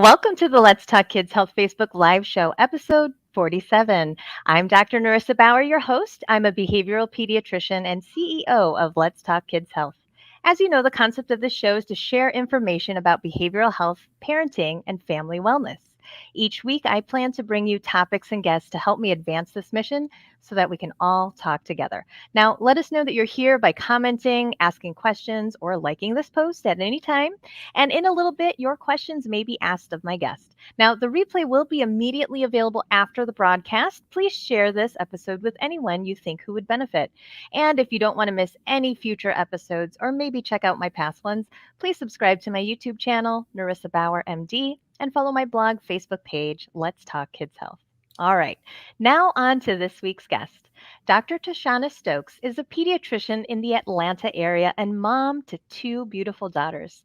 Welcome to the Let's Talk Kids Health Facebook Live Show, episode 47. I'm Dr. Narissa Bauer, your host. I'm a behavioral pediatrician and CEO of Let's Talk Kids Health. As you know, the concept of this show is to share information about behavioral health, parenting, and family wellness. Each week, I plan to bring you topics and guests to help me advance this mission so that we can all talk together. Now, let us know that you're here by commenting, asking questions, or liking this post at any time. And in a little bit, your questions may be asked of my guest. Now, the replay will be immediately available after the broadcast. Please share this episode with anyone you think who would benefit. And if you don't want to miss any future episodes or maybe check out my past ones, please subscribe to my YouTube channel, Narissa Bauer MD, and follow my blog Facebook page, Let's Talk Kids Health. All right, now on to this week's guest. Dr. Tashana Stokes is a pediatrician in the Atlanta area and mom to two beautiful daughters.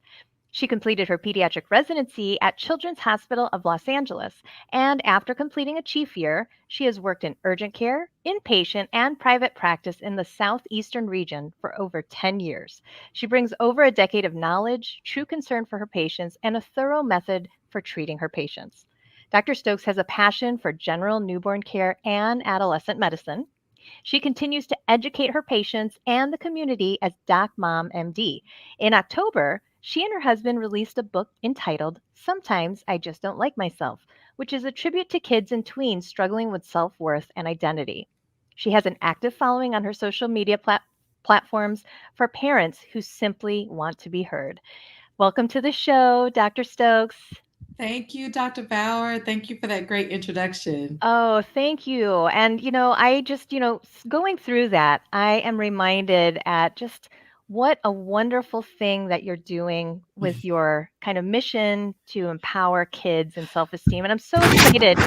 She completed her pediatric residency at Children's Hospital of Los Angeles, and after completing a chief year, she has worked in urgent care, inpatient, and private practice in the southeastern region for over 10 years. She brings over a decade of knowledge, true concern for her patients, and a thorough method for treating her patients. Dr. Stokes has a passion for general newborn care and adolescent medicine. She continues to educate her patients and the community as Doc Mom MD. In October, she and her husband released a book entitled Sometimes I Just Don't Like Myself, which is a tribute to kids and tweens struggling with self worth and identity. She has an active following on her social media platforms for parents who simply want to be heard. Welcome to the show, Dr. Stokes. Thank you, Dr. Bauer. Thank you for that great introduction. Oh, thank you. And, I just, going through that, I am reminded at just what a wonderful thing that you're doing with your kind of mission to empower kids and self-esteem. And I'm so excited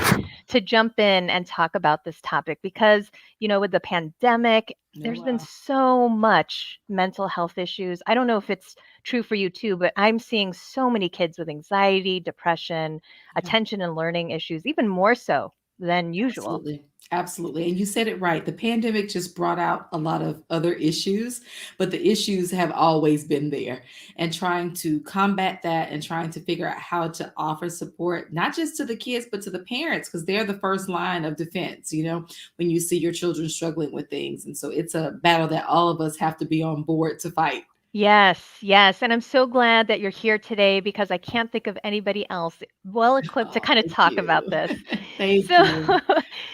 to jump in and talk about this topic because, with the pandemic, Oh, there's been wow. so much mental health issues. I don't know if it's true for you too, but I'm seeing so many kids with anxiety, depression, Yeah, attention and learning issues, even more so than usual. absolutely. Absolutely. And you said it right. The pandemic just brought out a lot of other issues, but the issues have always been there. And trying to combat that and trying to figure out how to offer support, not just to the kids, but to the parents, because they're the first line of defense, when you see your children struggling with things. And so it's a battle that all of us have to be on board to fight. Yes, yes. And I'm so glad that you're here today because I can't think of anybody else well equipped to Oh, kind of thank talk about you. this. Thank So, you.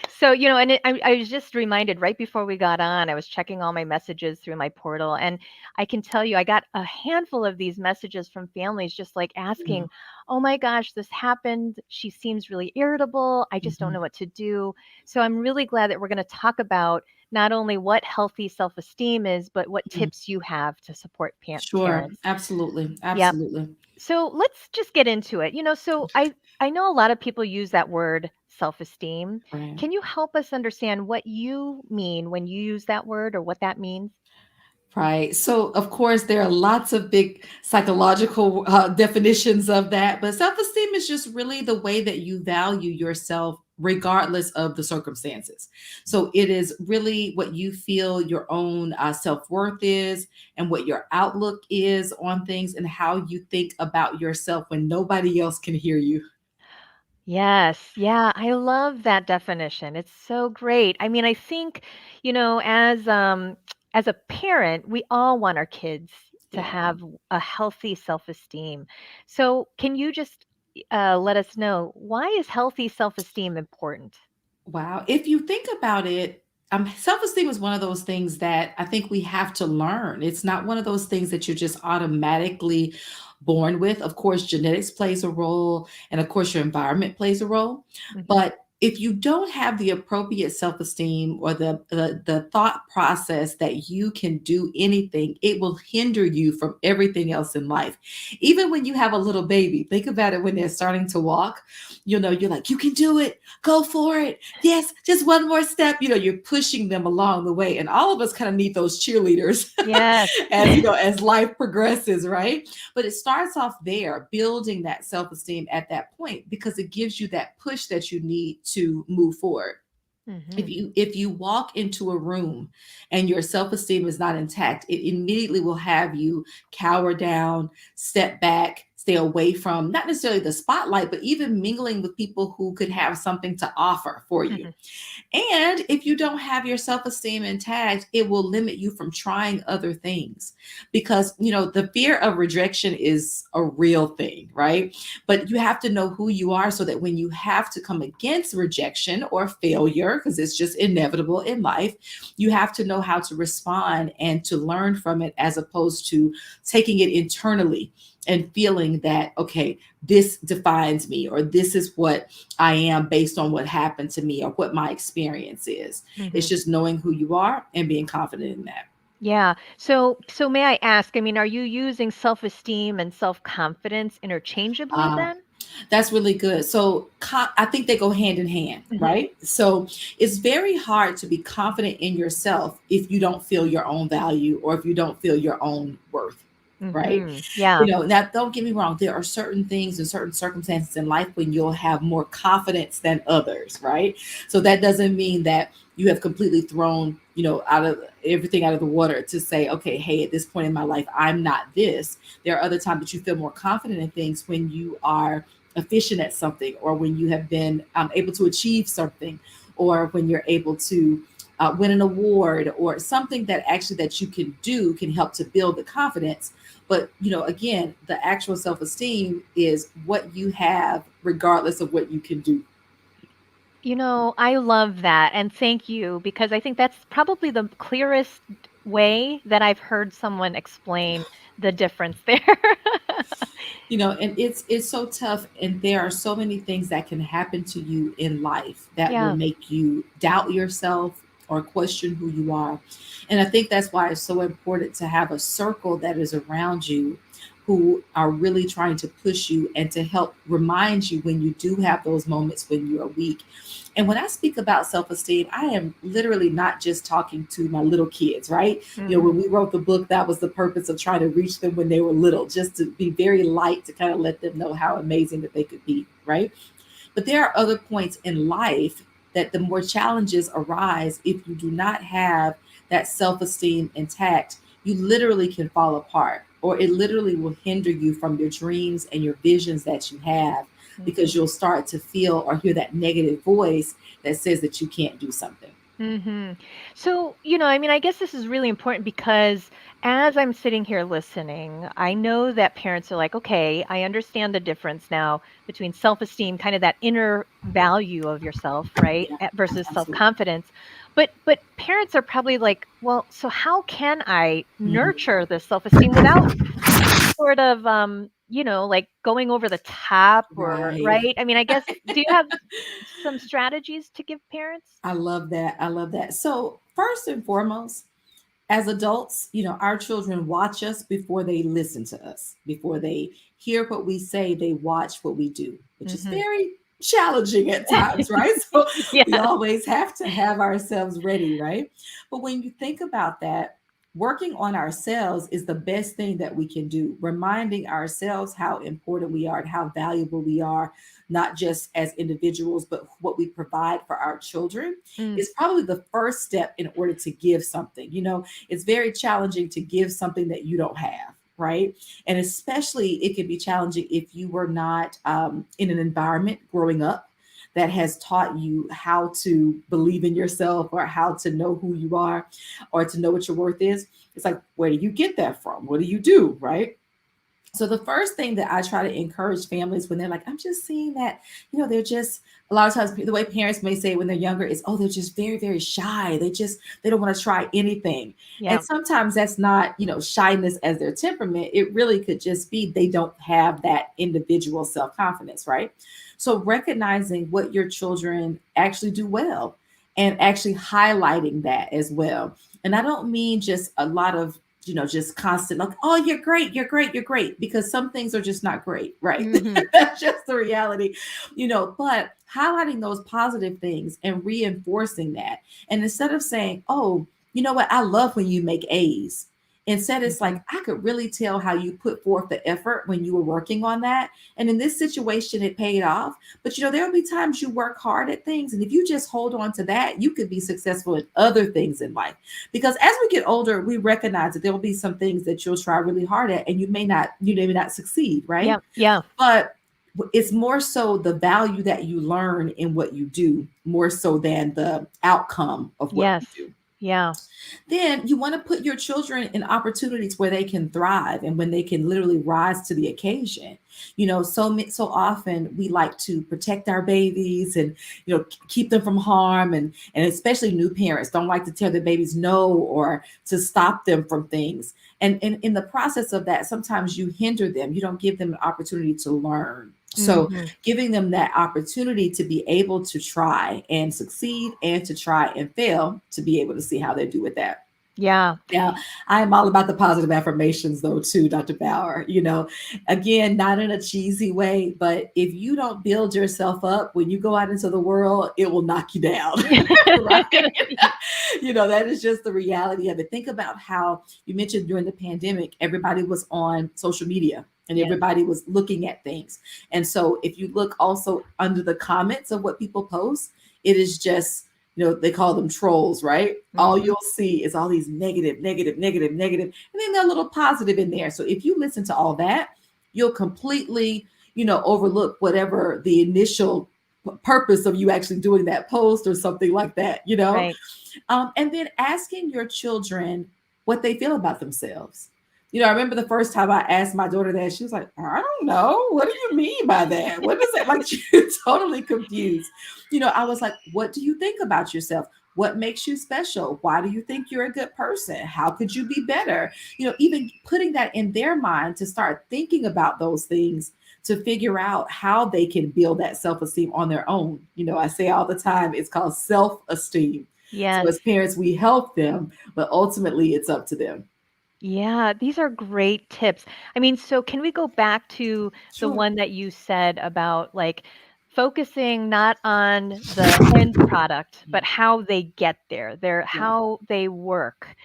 so and I was just reminded right before we got on, I was checking all my messages through my portal, and I can tell you, I got a handful of these messages from families just like asking, "Oh my gosh, this happened. She seems really irritable. I just don't Mhm. know what to do." So I'm really glad that we're going to talk about not only what healthy self-esteem is, but what Mhm. tips you have to support Sure, parents. absolutely, Yep. absolutely. So let's just get into it. So I know a lot of people use that word self-esteem. Right. Can you help us understand what you mean when you use that word or what that means? Right. So, of course, there are lots of big psychological definitions of that, but self esteem is just really the way that you value yourself, regardless of the circumstances. So, it is really what you feel your own self worth is, and what your outlook is on things, and how you think about yourself when nobody else can hear you. Yes, yeah, I love that definition. It's so great. I mean, I think, as a parent, we all want our kids to Yeah. have a healthy self-esteem. So, can you just let us know why is healthy self-esteem important? Wow. If you think about it, self esteem is one of those things that I think we have to learn. It's not one of those things that you're just automatically born with. Of course, genetics plays a role, and of course, your environment plays a role. Hmm. But if you don't have the appropriate self esteem or the thought process that you can do anything, it will hinder you from everything else in life. Even when you have a little baby, think about it when they're starting to walk. You're like, you can do it, go for it. Yes, just one more step. You're pushing them along the way. And all of us kind of need those cheerleaders Yes. as life progresses, right? But it starts off there, building that self-esteem at that point, because it gives you that push that you need to move forward. if Hmm. you if you walk into a room and your self-esteem is not intact, it immediately will have you cower down, step back, stay away from not necessarily the spotlight, but even mingling with people who could have something to offer for you. Mhm. And if you don't have your self esteem intact, it will limit you from trying other things because, the fear of rejection is a real thing, right? But you have to know who you are so that when you have to come against rejection or failure, because it's just inevitable in life, you have to know how to respond and to learn from it as opposed to taking it internally and feeling that, okay, this defines me or this is what I am based on what happened to me or what my experience is. It's Mhm. just knowing who you are and being confident in that. Yeah. So may I ask, I mean, are you using self-esteem and self-confidence interchangeably Um, then? that's really good. So I think they go hand in hand, Mhm. right? So it's very hard to be confident in yourself if you don't feel your own value or if you don't feel your own worth, right? Mhm. Yeah. Now don't get me wrong, there are certain things and certain circumstances in life when you'll have more confidence than others, right? So that doesn't mean that you have completely thrown, out of everything out of the water to say, okay, hey, at this point in my life, I'm not this. There are other times that you feel more confident in things when you are efficient at something or when you have been able to achieve something or when you're able to win an award or something that actually that you can do can help to build the confidence. But again, the actual self-esteem is what you have regardless of what you can do. I love that, and thank you because I think that's probably the clearest way that I've heard someone explain the difference there. And it's so tough, and there are so many things that can happen to you in life that will Yeah. make you doubt yourself or question who you are. And I think that's why it's so important to have a circle that is around you who are really trying to push you and to help remind you when you do have those moments when you are weak. And when I speak about self-esteem, I am literally not just talking to my little kids, right? Mhm. When we wrote the book, that was the purpose of trying to reach them when they were little, just to be very light, to kind of let them know how amazing that they could be, right? But there are other points in life that the more challenges arise if you do not have that self esteem intact, you literally can fall apart, or it literally will hinder you from your dreams and your visions that you have because Mhm. you'll start to feel or hear that negative voice that says that you can't do something. Mhm. So, I mean, I guess this is really important because as I'm sitting here listening, I know that parents are like, okay, I understand the difference now between self-esteem, kind of that inner value of yourself, right, Yeah, versus absolutely. self-confidence. But parents are probably like, well, so how can I Mhm. nurture this self-esteem without sort of like going over the top or Right. right? I mean, I guess do you have some strategies to give parents? I love that. I love that. So, first and foremost, as adults, our children watch us before they listen to us. Before they hear what we say, they watch what we do, which is Mhm. very challenging at times, right? So we Yes. always have to have ourselves ready, right? But when you think about that, working on ourselves is the best thing that we can do. Reminding ourselves how important we are and how valuable we are, not just as individuals, but what we provide for our children Mm, is probably the first step in order to give something. It's very challenging to give something that you don't have, right? And especially it can be challenging if you were not in an environment growing up that has taught you how to believe in yourself or how to know who you are or to know what your worth is. It's like, where do you get that from? What do you do, right? So the first thing that I try to encourage families when they're like, I'm just seeing that, they're just a lot of times the way parents may say when they're younger is, oh, they're just very, very shy. They don't want to try anything. And yeah. sometimes that's not, shyness as their temperament. It really could just be they don't have that individual self-confidence, right? So recognizing what your children actually do well and actually highlighting that as well. And I don't mean just a lot of just constant, like, oh, you're great, you're great, you're great, because some things are just not great, right? Mhm. That's just the reality, but highlighting those positive things and reinforcing that. And instead of saying, oh, you know what, I love when you make A's, Instead, it's Mhm. like, I could really tell how you put forth the effort when you were working on that. And in this situation, it paid off. But there'll be times you work hard at things. And if you just hold on to that, you could be successful in other things in life. Because as we get older, we recognize that there will be some things that you'll try really hard at and you may not succeed, right? Yeah, yeah, But it's more so the value that you learn in what you do, more so than the outcome of what you yes, do. yeah, Then you want to put your children in opportunities where they can thrive and when they can literally rise to the occasion. So often we like to protect our babies and keep them from harm, and especially new parents don't like to tell their babies no or to stop them from things. And in the process of that, sometimes you hinder them. You don't give them an opportunity to learn. So mhm, giving them that opportunity to be able to try and succeed and to try and fail to be able to see how they do with that. yeah. Now, I am all about the positive affirmations, though, too, Dr. Bauer. Again, not in a cheesy way, but if you don't build yourself up when you go out into the world, it will knock you down. Right? That is just the reality of it. Think about how you mentioned during the pandemic, everybody was on social media and Yes, everybody was looking at things. And so if you look also under the comments of what people post, it is just, they call them trolls, right? All mhm, you'll see is all these negative, negative, negative, negative, and then there are a little positive in there. So if you listen to all that, you'll completely, overlook whatever the initial purpose of you actually doing that post or something like that. right. And then asking your children what they feel about themselves. I remember the first time I asked my daughter that, she was like, I don't know. What do you mean by that? What does that like? She was totally confused. I was like, what do you think about yourself? What makes you special? Why do you think you're a good person? How could you be better? Even putting that in their mind to start thinking about those things to figure out how they can build that self esteem on their own. I say all the time, it's called self esteem. So Yes. as parents, we help them, but ultimately it's up to them. Yeah, these are great tips. I mean, so can we go back to the Sure. one that you said about like focusing not on the end product, but how they get there, Yeah, how they work.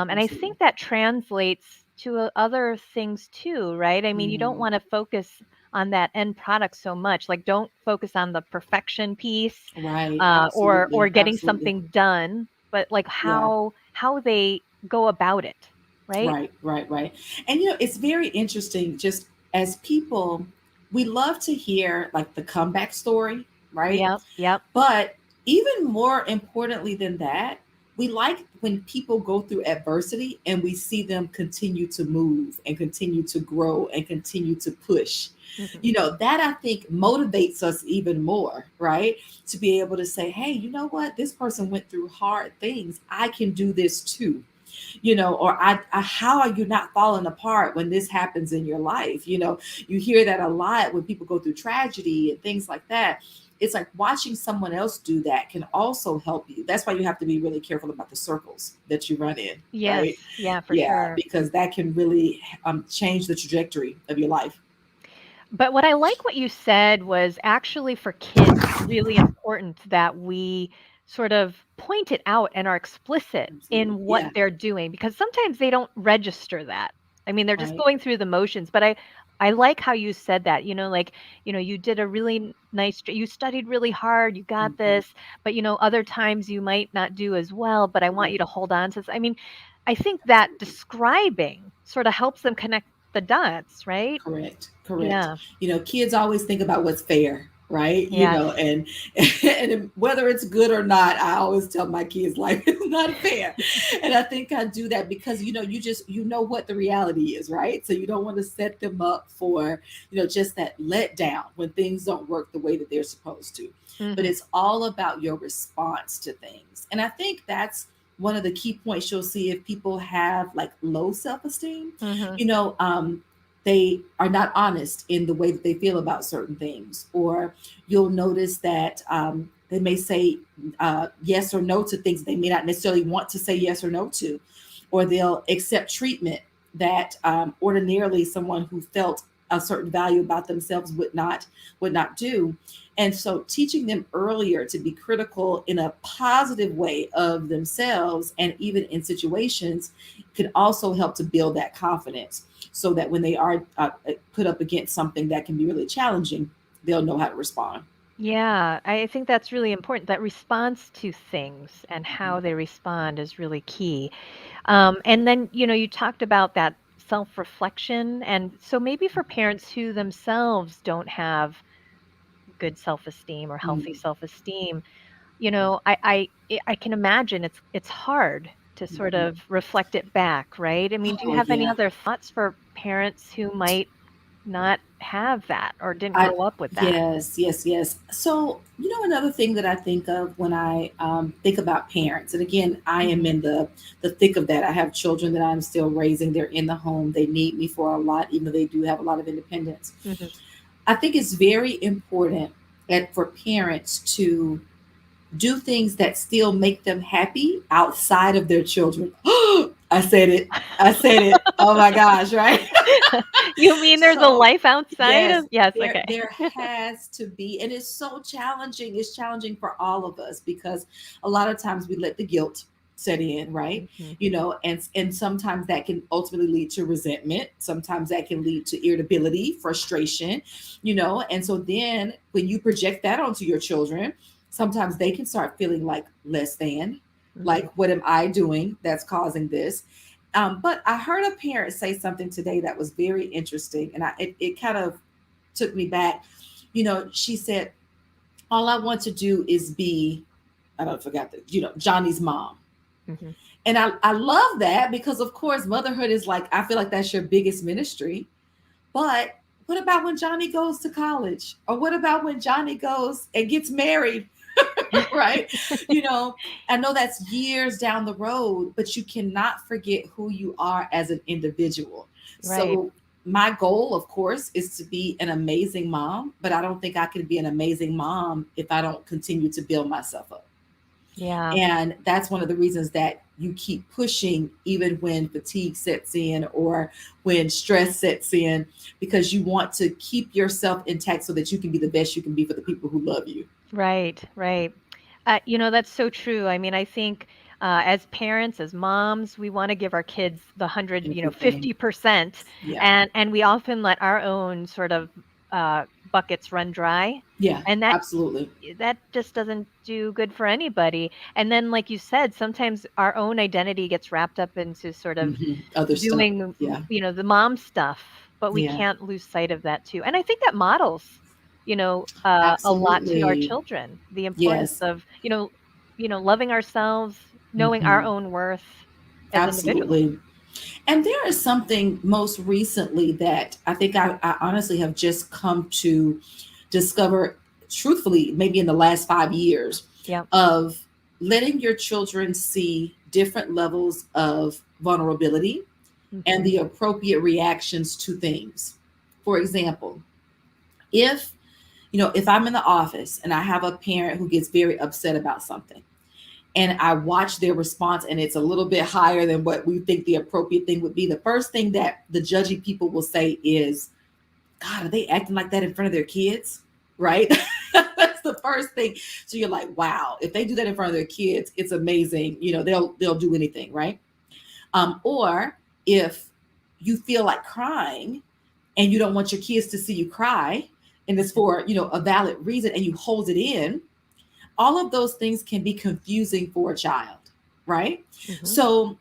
And I absolutely. think that translates to other things too, right? I mean, you don't Mm, want to focus on that end product so much. Like, don't focus on the perfection piece, right. or Absolutely. getting Absolutely. something done, but like Yeah. how they go about it, right? Right, right, right. And it's very interesting just as people, we love to hear like the comeback story, right? Yep, yep. But even more importantly than that, we like when people go through adversity and we see them continue to move and continue to grow and continue to push. Mhm. That I think motivates us even more, right? To be able to say, hey, you know what? This person went through hard things. I can do this too. Or how are you not falling apart when this happens in your life? You hear that a lot when people go through tragedy and things like that. It's like watching someone else do that can also help you. That's why you have to be really careful about the circles that you run in, Yes, right? yeah, for Yeah, sure. because that can really change the trajectory of your life. But what I like what you said was actually for kids, it's really important that we sort of point it out and are explicit Absolutely. in what Yeah. they're doing because sometimes they don't register that. I mean, they're just Right. going through the motions, but I like how you said that, like, you did a really nice you studied really hard, you got Mhm. this, but other times you might not do as well, but I want you Correct. to hold on to this. I mean, I think that Absolutely. describing sort of helps them connect the dots, right? Correct. Correct. Yeah. Kids always think about what's fair, right? Yes. And and whether it's good or not, I always tell my kids life is not fair. And I think I do that because you know what the reality is, right? So you don't want to set them up for, just that letdown when things don't work the way that they're supposed to. But Mhm. it's all about your response to things. And I think that's one of the key points you'll see if people have like low self-esteem. Mhm. you know um they are not honest in the way that they feel about certain things, or you'll notice that they may say yes or no to things they may not necessarily want to say yes or no to, or they'll accept treatment that ordinarily someone who felt a certain value about themselves would not do. And so teaching them earlier to be critical in a positive way of themselves and even in situations can also help to build that confidence, so that when they are put up against something that can be really challenging, they'll know how to respond. Yeah, I think that's really important. That response to things and Mhm. how they respond is really key. And then, you talked about that self-reflection. And so maybe for parents who themselves don't have good self-esteem or healthy Mhm. self-esteem, I can imagine it's hard to sort Mhm. of reflect it back, right? I mean, do you Oh have any yeah. other thoughts for parents who might not have that or didn't I grow up with that? Yes, yes, yes. So, another thing that I think of when I think about parents, and again, I am Mhm, in the thick of that. I have children that I'm still raising. They're in the home. They need me for a lot, even though they do have a lot of independence. mhm. I think it's very important for parents to do things that still make them happy outside of their children. I said it. I said it. Oh my gosh, right? You mean there's a So life outside yes, of yes, there okay. there has to be, and it's so challenging. It's challenging for all of us because a lot of times we let the guilt set in, right? Mhm, And sometimes that can ultimately lead to resentment. Sometimes that can lead to irritability, frustration, and so then when you project that onto your children, sometimes they can start feeling like less than, mhm. like, what am I doing that's causing this? But I heard a parent say something today that was very interesting, and it kind of took me back. She said, "All I want to do is be," I don't forget that, Johnny's mom. Mhm. And I love that because, of course, motherhood is like, I feel like that's your biggest ministry. But what about when Johnny goes to college? Or what about when Johnny goes and gets married? Right? You know, I know that's years down the road, but you cannot forget who you are as an individual. Right. So, my goal, of course, is to be an amazing mom, but I don't think I can be an amazing mom if I don't continue to build myself up. Yeah. And that's one of the reasons that you keep pushing, even when fatigue sets in or when stress sets in, because you want to keep yourself intact so that you can be the best you can be for the people who love you. Right, right. That's so true. I mean, I think as parents, as moms, we want to give our kids the hundred, Everything. 50%, Yeah. and we often let our own sort of buckets run dry, Yeah. and that Absolutely. that just doesn't do good for anybody. And then, like you said, sometimes our own identity gets wrapped up into sort of Other stuff. doing, Yeah. the mom stuff, but we Yeah. can't lose sight of that too. And I think that models, a lot to our Absolutely. children, the importance Yes. of, loving ourselves, knowing our hmm own worth as individuals. Absolutely. And there is something most recently that I think I honestly have just come to discover, truthfully, maybe in the last 5 years, Yeah. of letting your children see different levels of vulnerability and Mhm. the appropriate reactions to things. For example, if if I'm in the office and I have a parent who gets very upset about something, and I watch their response and it's a little bit higher than what we think the appropriate thing would be, the first thing that the judgy people will say is, God, are they acting like that in front of their kids? Right? That's the first thing. So you're like, wow, if they do that in front of their kids, it's amazing. They'll do anything, right? Or if you feel like crying and you don't want your kids to see you cry, and it's Mhm. for a valid reason, and you hold it in, all of those things can be confusing for a child, right? Mhm. So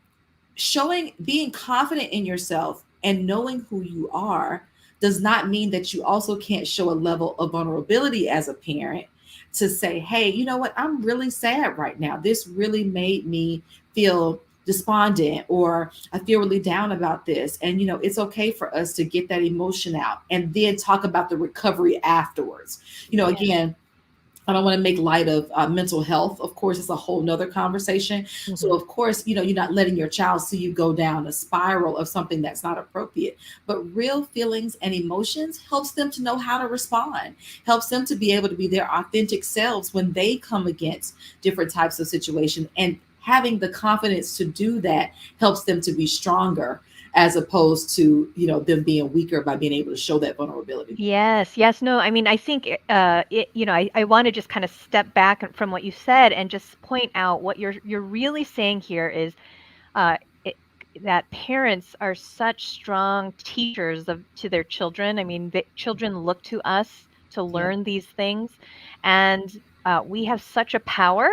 being confident in yourself and knowing who you are does not mean that you also can't show a level of vulnerability as a parent to say, hey, you know what, I'm really sad right now, this really made me feel despondent, or I feel really down about this, and it's okay for us to get that emotion out and then talk about the recovery afterwards. Yeah. Again, I don't want to make light of mental health. Of course, it's a whole nother conversation. So, Mhm. of course, you're not letting your child see you go down a spiral of something that's not appropriate. But real feelings and emotions helps them to know how to respond, helps them to be able to be their authentic selves when they come against different types of situations. And having the confidence to do that helps them to be stronger. as opposed to, them being weaker by being able to show that vulnerability. Yes, yes, no, I mean, I think, I wanna just kinda step back from what you said and just point out what you're really saying here is, uh, it that parents are such strong teachers of to their children. I mean, the children look to us to Yeah. learn these things, and, we have such a power,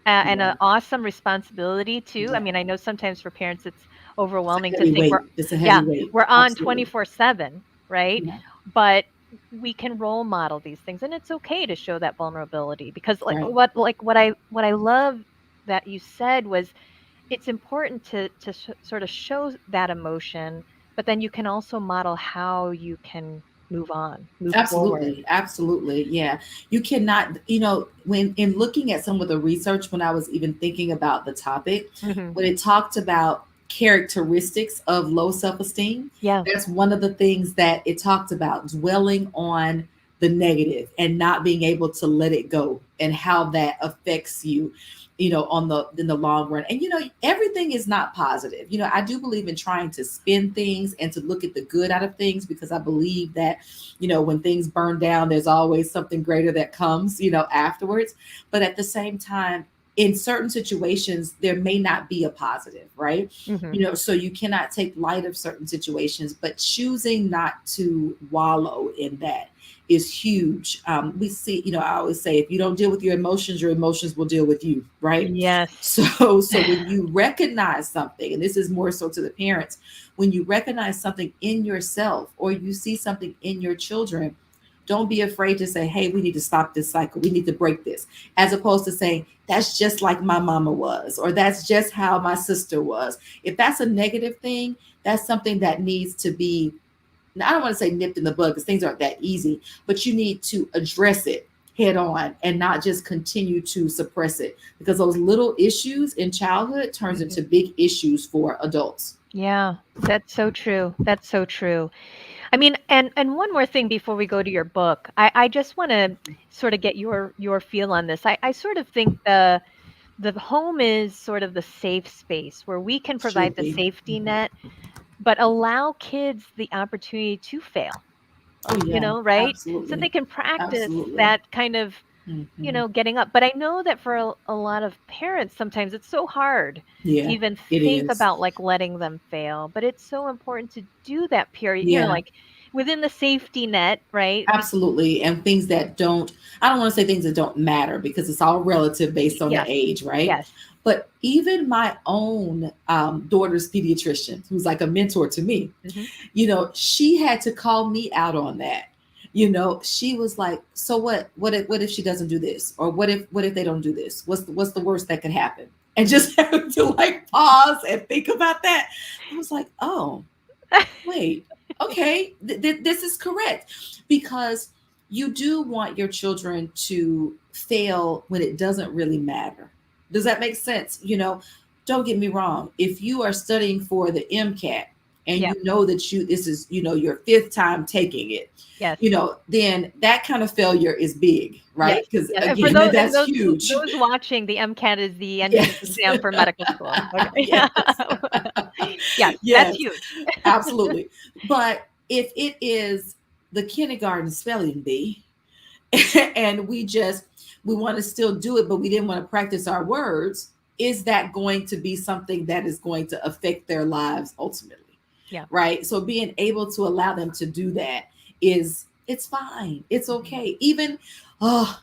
and Yeah. an awesome responsibility too. I Yeah. mean, I know sometimes for parents it's It's a overwhelming to heavy think weight. It's a heavy yeah, weight. we're on Absolutely. 24/7, right? Yeah. But we can role model these things, and it's okay to show that vulnerability because Right. what I love that you said was it's important to sort of show that emotion, but then you can also model how you can move on, move forward. Absolutely. Absolutely. Yeah. You cannot, when in looking at some of the research, when I was even thinking about the topic, Mhm. when it talked about characteristics of low self esteem, Yeah. that's one of the things that it talked about, dwelling on the negative and not being able to let it go and how that affects you, on the in the long run. And everything is not positive. I do believe in trying to spin things and to look at the good out of things, because I believe that when things burn down, there's always something greater that comes, afterwards. But at the same time, in certain situations, there may not be a positive, right? Mhm. So you cannot take light of certain situations, but choosing not to wallow in that is huge. We see, I always say, if you don't deal with your emotions will deal with you, right? Yes. So when you recognize something, and this is more so to the parents, when you recognize something in yourself or you see something in your children, don't be afraid to say, hey, we need to stop this cycle. We need to break this. As opposed to saying, that's just like my mama was, or that's just how my sister was. If that's a negative thing, that's something that needs to be, I don't want to say nipped in the bud because things aren't that easy, but you need to address it head on and not just continue to suppress it, because those little issues in childhood turns Mhm. into big issues for adults. Yeah, that's so true. That's so true. I mean, and one more thing before we go to your book, I just want to sort of get your feel on this. I sort of think the home is sort of the safe space where we can provide Should the be. safety Mhm. net, but allow kids the opportunity to fail, Oh yeah, right? So absolutely. they can practice Absolutely. that kind of, Hmm. getting up. But I know that for a lot of parents, sometimes it's so hard to Yeah, even it think is. about like letting them fail. But it's so important to do that period, Yeah, like within the safety net, right? absolutely. And things that don't, I don't want to say things that don't matter because it's all relative based on the Yes, age, right? yes. But even my own daughter's pediatrician, who's like a mentor to me, Hmm. she had to call me out on that. She was like, so what if she doesn't do this? Or what if they don't do this? What's the worst that could happen? And just having to like pause and think about that. I was like, oh, wait, okay, this is correct, because you do want your children to fail when it doesn't really matter. Does that make sense? Don't get me wrong. If you are studying for the MCAT and Yeah. you know that this is, your fifth time taking it, Yes. then that kind of failure is big, Yes. right? Because Yeah. And for again, those and that's those huge. those watching, the MCAT is the entrance Yes. exam for medical school. Okay. Yes. Yes, that's Yes, huge. absolutely. But if it is the kindergarten spelling bee, and we want to still do it, but we didn't want to practice our words, is that going to be something that is going to affect their lives ultimately? Yeah. Right. So being able to allow them to do that it's fine. It's Mhm. okay. Even oh,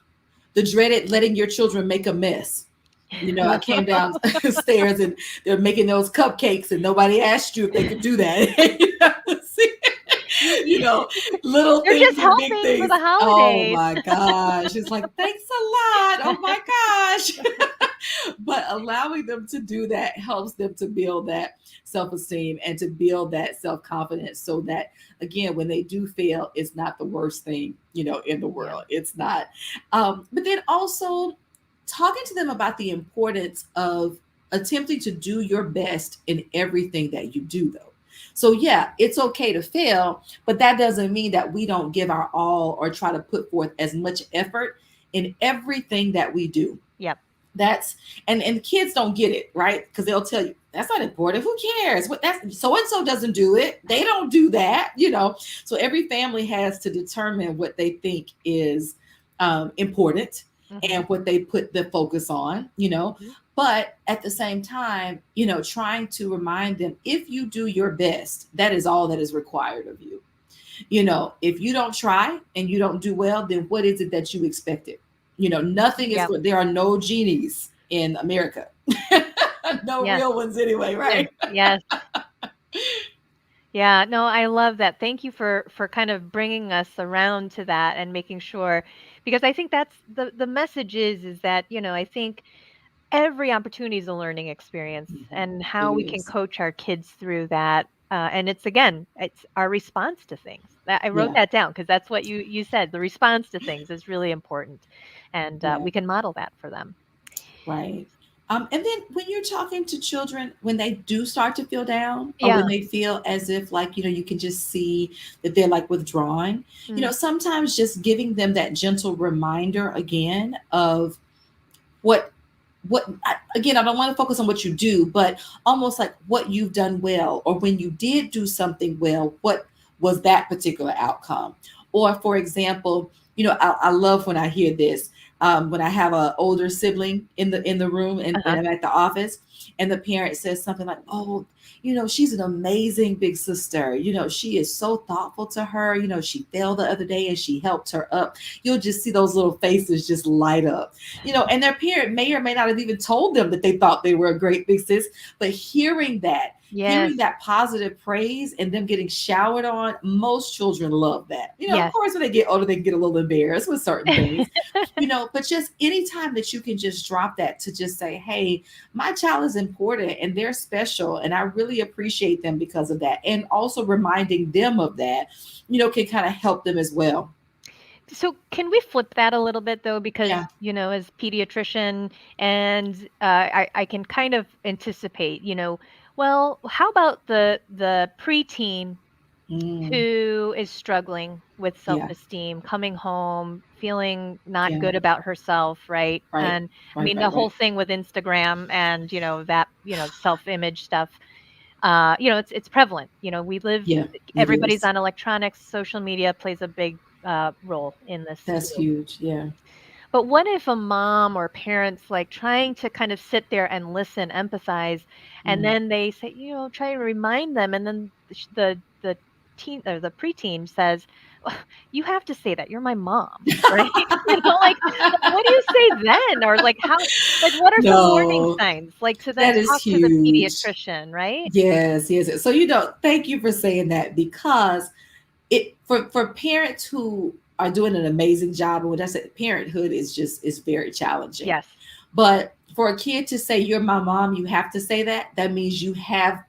the dreaded letting your children make a mess. I came downstairs and they're making those cupcakes, and nobody asked you if they could do that. See? You you you know, little they're things just and big helping for things. the Oh holidays. my gosh. It's like, thanks a lot. Oh my gosh. But allowing them to do that helps them to build that self esteem and to build that self confidence, so that, again, when they do fail, it's not the worst thing, in the Yeah. world. It's not. But then also talking to them about the importance of attempting to do your best in everything that you do, though. So, yeah, it's okay to fail, but that doesn't mean that we don't give our all or try to put forth as much effort in everything that we do. Yep. That's and kids don't get it, right? Because they'll tell you that's not important. Who cares? What that's so and so doesn't do it. They don't do that, you know. So every family has to determine what they think is important Hmm. and what they put the focus on, you know. Hmm. But at the same time, you know, trying to remind them if you do your best, that is all that is required of you. You know, if you don't try and you don't do well, then what is it that you expected? You know, nothing is Yep. good. There are no genies in America. No Yes. real ones anyway, Yes. right? Yes. Yeah, no, I love that. Thank you for kind of bringing us around to that and making sure, because I think that's the message is that, I think every opportunity is a learning experience, Mhm. and It how we can is. coach our kids through that. And it's, again, it's our response to things. I wrote Yeah, that down because that's what you said. The response to things is really important, and yeah, we can model that for them. right. And then when you're talking to children, when they do start to feel down, or when Yeah. they feel as if, like, you know, you can just see that they're like withdrawing, you know, Mm. sometimes just giving them that gentle reminder again of what again, I don't want to focus on what you do, but almost like what you've done well, or when you did do something well, what was that particular outcome? Or for example, you know, I love when I hear this, when I have an older sibling in the room, and Uh-huh. I'm at the office, and the parent says something like, oh, you know, she's an amazing big sister, you know, she is so thoughtful to her, you know, she fell the other day and she helped her up. You'll just see those little faces just light up, you know, and their parent may or may not have even told them that they thought they were a great big sis, but hearing Yes. that positive praise and them getting showered on, most children love that. You know, of Yes. course, when they get older, they can get a little embarrassed with certain things, you know, but just anytime that you can just drop that to just say, hey, my child is important and they're special, and I really appreciate them because of that. And also reminding them of that, you know, can kind of help them as well. So can we flip that a little bit though? Because, Yeah. as pediatrician, and I can kind of anticipate, well, how about the preteen Mm, who is struggling with yeah. self-esteem, coming home, feeling not Yeah. good about herself, right? Right. And I Right. mean, the Right. whole Right. thing with Instagram and, that, self-image stuff, it's prevalent. We live, Yeah. It everybody's is. on electronics, social media plays a big role in this That's too. huge. Yeah. But what if a mom or parents like trying to kind of sit there and listen, empathize, and Mm. then they say, try to remind them, and then the teen or the preteen says, "Ugh, you have to say that. You're my mom, right?" Like, what do you say then? Or like how, like, what are some warning No, signs? Like, to then that is talk to the huge. pediatrician, right? Yes, yes. So you know, thank you for saying that, because it for parents who are doing an amazing job, and when I say parenthood is very challenging. Yes. But for a kid to say you're my mom, you have to say that. That means you have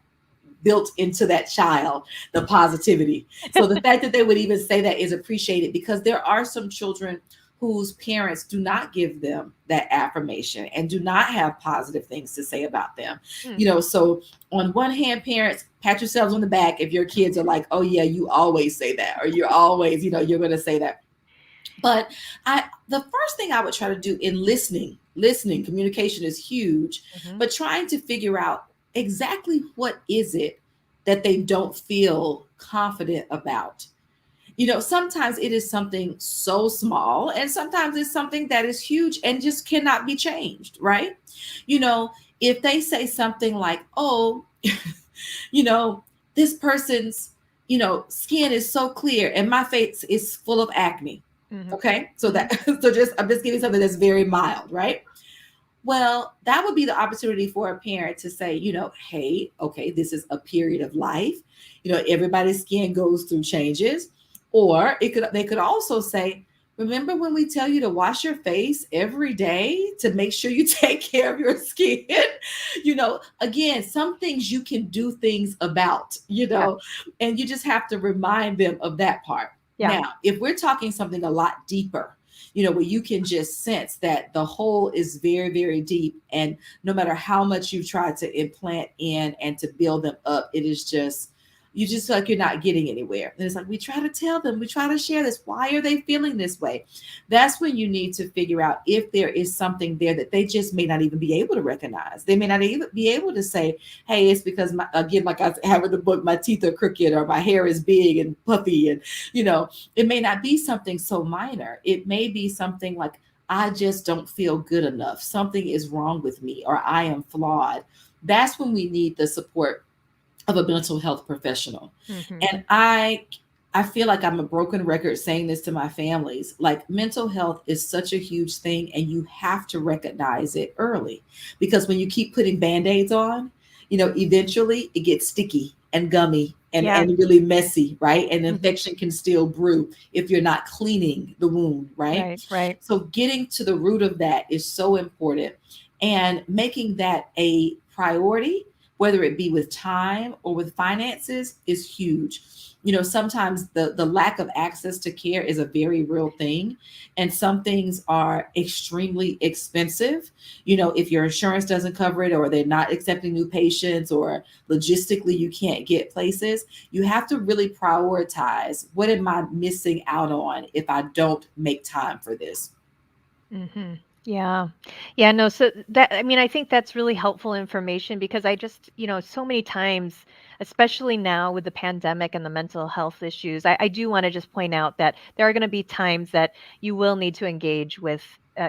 built into that child the positivity. So the fact that they would even say that is appreciated, because there are some children whose parents do not give them that affirmation and do not have positive things to say about them. Mm. You know, so on one hand, parents, pat yourselves on the back if your kids are like, oh yeah, you always say that, or you're always, you know, you're going to say that. But the first thing I would try to do in listening, communication is huge, Hmm. but trying to figure out exactly what is it that they don't feel confident about. You know, sometimes it is something so small, and sometimes it's something that is huge and just cannot be changed, right? You know, if they say something like, oh, you know, this person's, you know, skin is so clear and my face is full of acne. Hmm. Okay. So Hmm. that, so just, I'm just giving something that's very mild, right? Well, that would be the opportunity for a parent to say, you know, hey, okay, this is a period of life. You know, everybody's skin goes through changes. Or they could also say, remember when we tell you to wash your face every day to make sure you take care of your skin? You know, again, some things you can do things about, you Yeah. know, and you just have to remind them of that part. Yeah. Now, if we're talking something a lot deeper, you know, where you can just sense that the hole is very, very deep. And no matter how much you've tried to implant in and to build them up, it is just, You just feel like you're not getting anywhere. And it's like, we try to tell them, we try to share this. Why are they feeling this way? That's when you need to figure out if there is something there that they just may not even be able to recognize. They may not even be able to say, hey, it's because my, again, like I have in the book, my teeth are crooked or my hair is big and puffy. And, it may not be something so minor. It may be something like, I just don't feel good enough. Something is wrong with me, or I am flawed. That's when we need the support of a mental health professional. Mm-hmm. And I feel like I'm a broken record saying this to my families. Like, mental health is such a huge thing, and you have to recognize it early, because when you keep putting band-aids on, eventually it gets sticky and gummy Yeah. and really messy, right? And Mm-hmm. infection can still brew if you're not cleaning the wound, right? Right. Right. So getting to the root of that is so important, and making that a priority, whether it be with time or with finances, is huge. Sometimes the lack of access to care is a very real thing, and some things are extremely expensive. If your insurance doesn't cover it, or they're not accepting new patients, or logistically you can't get places, you have to really prioritize, what am I missing out on if I don't make time for this? Mm-hmm. Yeah. Yeah, no, so that, I mean, I think that's really helpful information because I just, so many times, especially now with the pandemic and the mental health issues, I do want to just point out that there are going to be times that you will need to engage with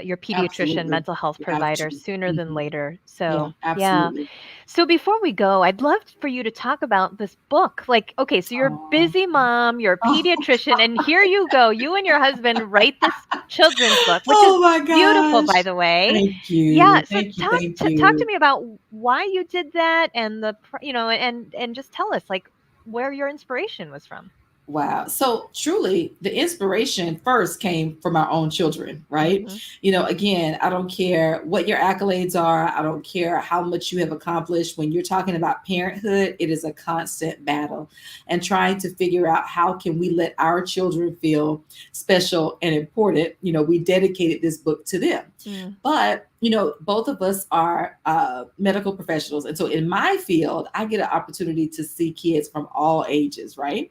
your pediatrician Absolutely. mental health You have provider to. sooner than Mhm. later. Yeah, So, yeah. absolutely. So before we go, I'd love for you to talk about this book. Like, okay, so you're a Oh, busy mom, you're a oh, pediatrician, and here you go. You and your husband write this children's book, which is oh my beautiful, by gosh. the way. Thank Yeah. you. So Thank you. talk Thank talk to you. me about why you did that, and and just tell us like where your inspiration was from. Wow. So truly, the inspiration first came from our own children, right? Hmm. Again, I don't care what your accolades are. I don't care how much you have accomplished. When you're talking about parenthood, it is a constant battle, and trying to figure out how can we let our children feel special and important. We dedicated this book to them. Mm, But, both of us are medical professionals. And so in my field, I get an opportunity to see kids from all ages, right?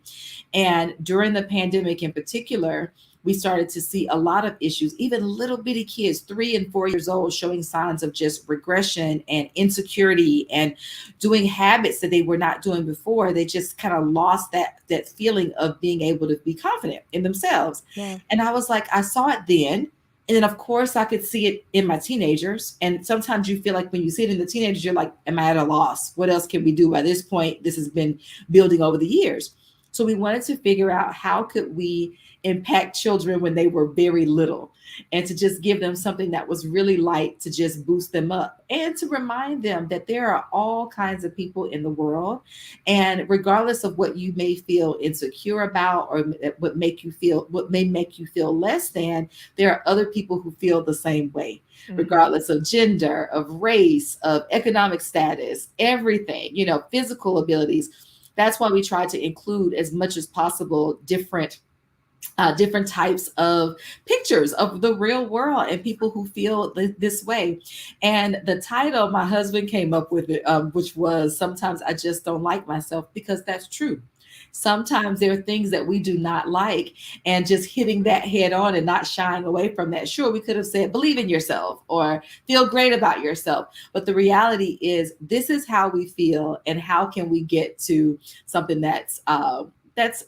And during the pandemic in particular, we started to see a lot of issues, even little bitty kids, 3 and 4 years old, showing signs of just regression and insecurity and doing habits that they were not doing before. They just kind of lost that feeling of being able to be confident in themselves. yeah. And I was like, I saw it then. And then, of course, I could see it in my teenagers. And sometimes you feel like when you see it in the teenagers, you're like, am I at a loss? What else can we do by this point? This has been building over the years. So we wanted to figure out how could we impact children when they were very little, and to just give them something that was really light to just boost them up, and to remind them that there are all kinds of people in the world, and regardless of what you may feel insecure about, or what may make you feel less than, there are other people who feel the same way, Hmm. regardless of gender, of race, of economic status, everything, physical abilities. That's why we try to include as much as possible different types of pictures of the real world and people who feel this way. And the title my husband came up with it, which was "Sometimes I Just Don't Like Myself," because that's true. Sometimes there are things that we do not like, and just hitting that head on and not shying away from that. Sure, we could have said believe in yourself or feel great about yourself, but the reality is this is how we feel, and how can we get to something that's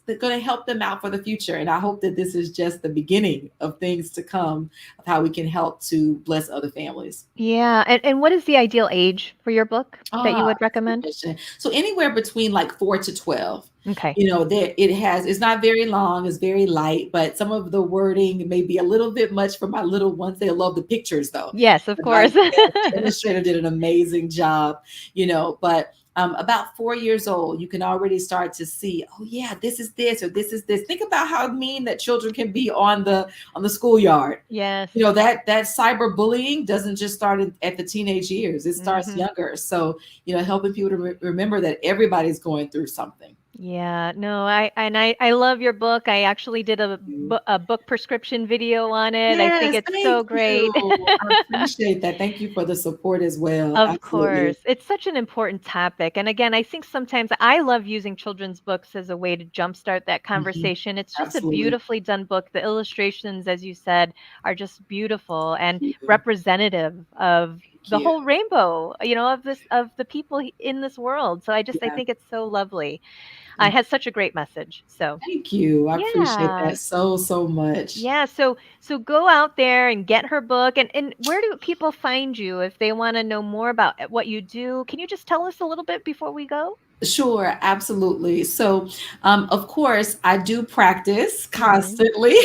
going to help them out for the future. And I hope that this is just the beginning of things to come, of how we can help to bless other families. Yeah. And what is the ideal age for your book that you Ah, would that's a good recommend? question. So anywhere between like 4 to 12. Okay. There it's not very long, it's very light, but some of the wording may be a little bit much for my little ones. They love the pictures though. Yes, of And my course. illustrator did an amazing job, but about 4 years old, you can already start to see, oh yeah, this is this, or this is this. Think about how mean that children can be on the schoolyard. Yes. That cyberbullying doesn't just start at the teenage years, it starts Hmm. younger. So helping people to remember that everybody's going through something. Yeah, no, I love your book. I actually did a book prescription video on it. I think Yes, it's thank so great. you. I appreciate that. Thank you for the support as well. Of Absolutely. course. It's such an important topic. And again, I think sometimes I love using children's books as a way to jumpstart that Mhm. conversation. It's just a Absolutely. beautifully done book. The illustrations, as you said, are just beautiful and Thank you. representative of Thank the you. whole rainbow, of this of the people in this world. So I Yeah, think it's so lovely. It thank has such a great message. So, thank you. I appreciate yeah. that so, so much. Yeah, so go out there and get her book. And where do people find you if they want to know more about what you do? Can you just tell us a little bit before we go? Sure, absolutely. So, of course, I do practice Mhm. constantly.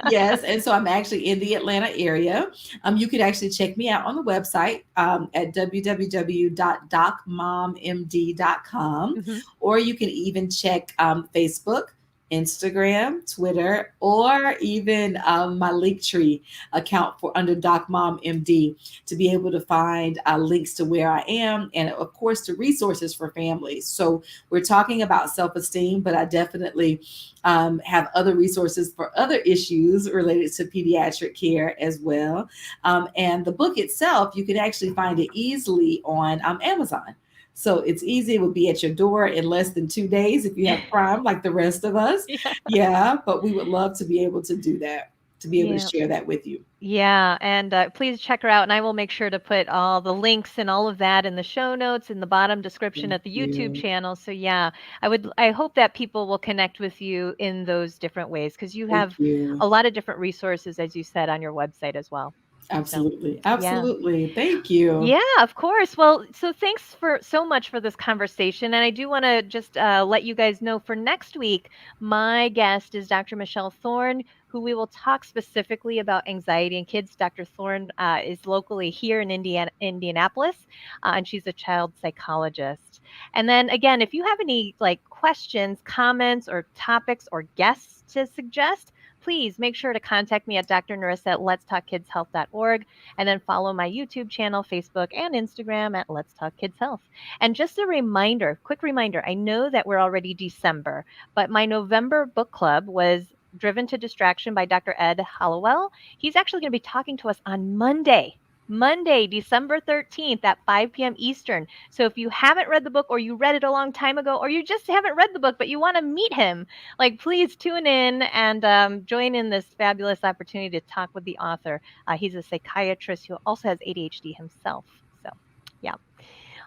Yes, and so I'm actually in the Atlanta area. You could actually check me out on the website at www.docmommd.com, Mhm. or you can even check Facebook, Instagram, Twitter, or even my Linktree account for under Doc Mom MD to be able to find links to where I am and, of course, to resources for families. So we're talking about self-esteem, but I definitely have other resources for other issues related to pediatric care as well. And the book itself, you can actually find it easily on Amazon. So it's easy. It will be at your door in less than 2 days if you have Prime, like the rest of us. Yeah. Yeah, but we would love to be able to do that, to be able to Yeah. share that with you. Yeah, and please check her out, and I will make sure to put all the links and all of that in the show notes in the bottom description Thank at the YouTube you. channel. So yeah, I hope that people will connect with you in those different ways because you Thank have you. a lot of different resources, as you said, on your website as well. So Absolutely. yeah. Absolutely. Thank you. Yeah, of course. Well, so thanks for so much for this conversation. And I do want to just let you guys know for next week, my guest is Dr. Michelle Thorne, who we will talk specifically about anxiety in kids. Dr. Thorne is locally here in Indianapolis, and she's a child psychologist. And then again, if you have any like questions, comments, or topics or guests to suggest, please make sure to contact me at Dr. Narissa at letstalkkidshealth.org and then follow my YouTube channel, Facebook, and Instagram at Let's Talk Kids Health. And just a reminder, quick reminder, I know that we're already December, but my November book club was Driven to Distraction by Dr. Ed Hollowell. He's actually going to be talking to us on Monday. Monday, December 13th at 5 p.m. Eastern. So if you haven't read the book or you read it a long time ago or you just haven't read the book but you want to meet him, like please tune in and join in this fabulous opportunity to talk with the author. He's a psychiatrist who also has ADHD himself. So, yeah.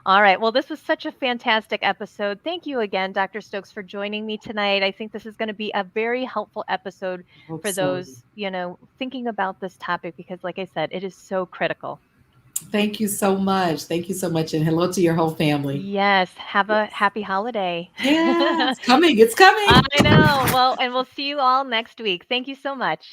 All right. Well, this was such a fantastic episode. Thank you again, Dr. Stokes, for joining me tonight. I think this is going to be a very helpful episode Hope for so. those, thinking about this topic because, like I said, it is so critical. Thank you so much. Thank you so much. And hello to your whole family. Yes. Have a Yes. happy holiday. Yeah, it's coming. It's I coming. know. Well, and we'll see you all next week. Thank you so much.